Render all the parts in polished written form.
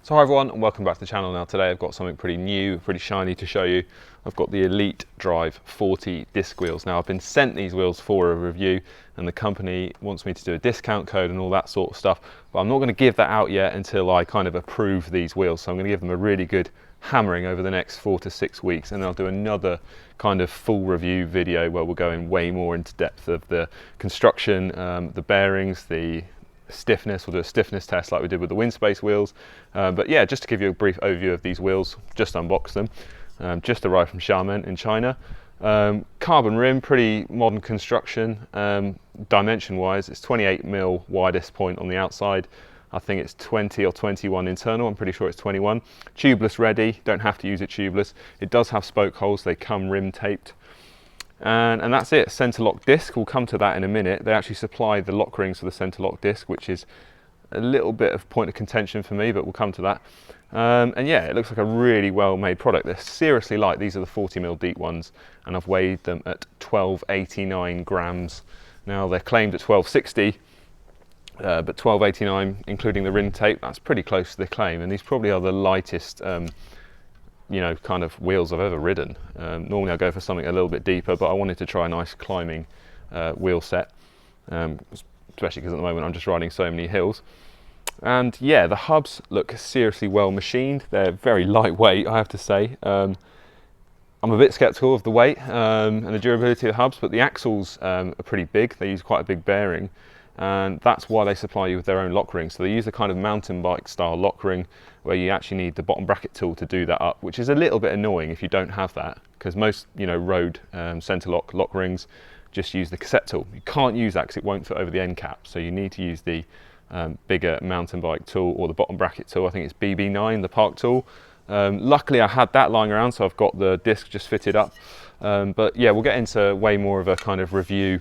So hi everyone and welcome back to the channel. Now today I've got something pretty new, pretty shiny to show you. I've got the Elite Drive 40 disc wheels. Now I've been sent these wheels for a review and the company wants me to do a discount code and all that sort of stuff, but I'm not going to give that out yet until I kind of approve these wheels. So I'm going to give them a really good hammering over the next 4 to 6 weeks, and then I'll do another kind of full review video where we'll go in way more into depth of the construction, the bearings, the stiffness. We'll do a stiffness test like we did with the Windspace wheels, but yeah, just to give you a brief overview of these wheels, just unboxed them, just arrived from Xiamen in China. Carbon rim, pretty modern construction. Dimension wise, it's 28mm widest point on the outside. I think it's 20 or 21 internal, I'm pretty sure it's 21. Tubeless ready, don't have to use it tubeless. It does have spoke holes, they come rim taped. And that's it. Center lock disc, we'll come to that in a minute. They actually supply the lock rings for the center lock disc, which is a little bit of point of contention for me, but we'll come to that. And yeah, it looks like a really well made product. They're seriously light. These are the 40mm deep ones, and I've weighed them at 1289 grams. Now they're claimed at 1260, but 1289 including the rim tape, that's pretty close to the claim, and these probably are the lightest you know, kind of wheels I've ever ridden. Normally I go for something a little bit deeper, but I wanted to try a nice climbing wheel set, especially because at the moment I'm just riding so many hills. And yeah, the hubs look seriously well machined. They're very lightweight, I have to say. I'm a bit skeptical of the weight and the durability of the hubs, but the axles are pretty big. They use quite a big bearing, and that's why they supply you with their own lock ring. So they use a kind of mountain bike style lock ring where you actually need the bottom bracket tool to do that up, which is a little bit annoying if you don't have that, because most, you know, road center lock rings just use the cassette tool. You can't use that because it won't fit over the end cap, so you need to use the bigger mountain bike tool or the bottom bracket tool. I think it's BB9, the Park tool. Luckily I had that lying around, so I've got the disc just fitted up. But yeah, we'll get into way more of a kind of review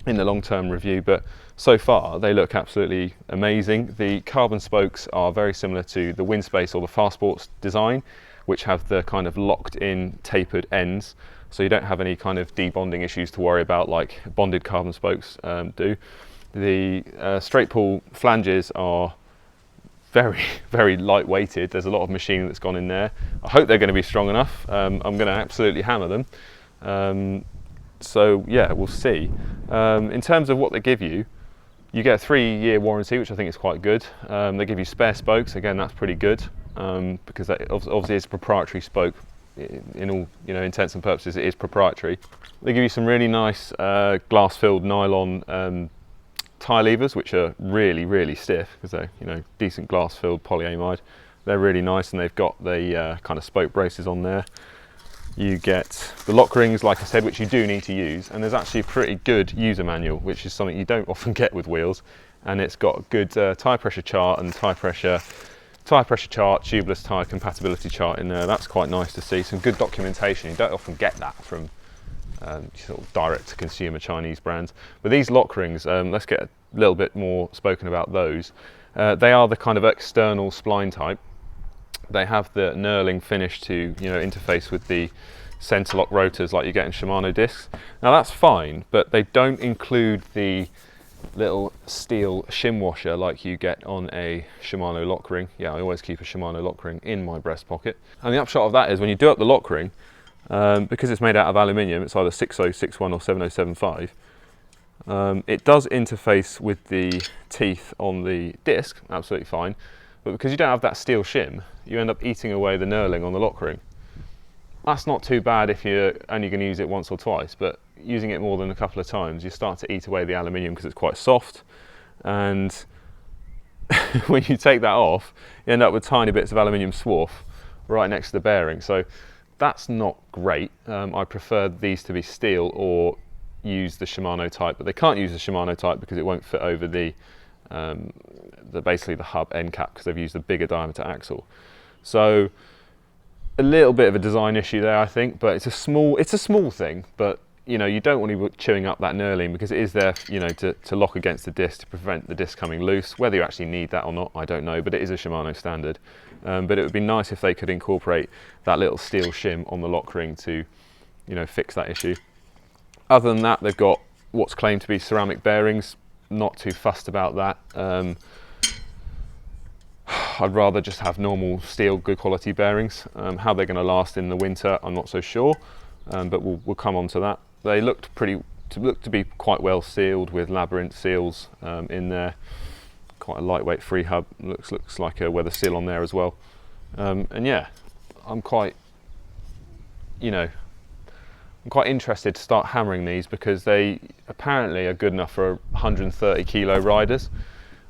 in the long-term review, but so far they look absolutely amazing. The carbon spokes are very similar to the Windspace or the Fastsports design, which have the kind of locked in tapered ends, so you don't have any kind of debonding issues to worry about like bonded carbon spokes do. The straight pull flanges are very, very light weighted. There's a lot of machining that's gone in there. I hope they're going to be strong enough. I'm going to absolutely hammer them. So yeah, we'll see. In terms of what they give you, you get a 3-year warranty, which I think is quite good. They give you spare spokes. Again, that's pretty good, because obviously it's a proprietary spoke. In all, you know, intents and purposes, it is proprietary. They give you some really nice glass-filled nylon tie levers, which are really, really stiff because they're, you know, decent glass-filled polyamide. They're really nice, and they've got the kind of spoke braces on there. You get the lock rings, like I said, which you do need to use, and there's actually a pretty good user manual, which is something you don't often get with wheels, and it's got a good tyre pressure chart and tyre pressure chart, tubeless tyre compatibility chart in there. That's quite nice to see, some good documentation. You don't often get that from sort of direct to consumer Chinese brands. But these lock rings, let's get a little bit more spoken about those. They are the kind of external spline type. They have the knurling finish to, you know, interface with the center lock rotors like you get in Shimano discs. Now that's fine, but they don't include the little steel shim washer like you get on a Shimano lock ring. Yeah, I always keep a Shimano lock ring in my breast pocket. And the upshot of that is when you do up the lock ring, because it's made out of aluminium, it's either 6061 or 7075, it does interface with the teeth on the disc, absolutely fine. But because you don't have that steel shim, you end up eating away the knurling on the lock ring. That's not too bad if you're only going to use it once or twice, but using it more than a couple of times, you start to eat away the aluminium because it's quite soft. And when you take that off, you end up with tiny bits of aluminium swarf right next to the bearing. So that's not great. I prefer these to be steel or use the Shimano type, but they can't use the Shimano type because it won't fit over the basically the hub end cap, because they've used a bigger diameter axle. So a little bit of a design issue there, I think, but it's a small thing. But you know, you don't want to be chewing up that knurling because it is there, you know, to lock against the disc to prevent the disc coming loose. Whether you actually need that or not, I don't know, but it is a Shimano standard. But it would be nice if they could incorporate that little steel shim on the lock ring to, you know, fix that issue. Other than that, they've got what's claimed to be ceramic bearings. Not too fussed about that. I'd rather just have normal steel, good quality bearings. How they're going to last in the winter, I'm not so sure, but we'll come on to that. They looked to be quite well sealed with Labyrinth seals in there. Quite a lightweight free hub. Looks like a weather seal on there as well. And yeah, I'm quite interested to start hammering these because they apparently are good enough for 130 kilo riders.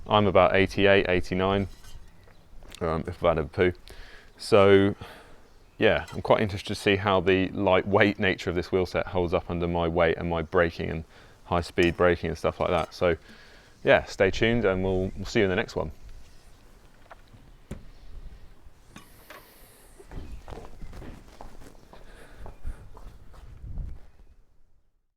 I'm about 88, 89, if I've had a poo. So yeah, I'm quite interested to see how the lightweight nature of this wheel set holds up under my weight and my braking and high speed braking and stuff like that. So yeah, stay tuned and we'll see you in the next one.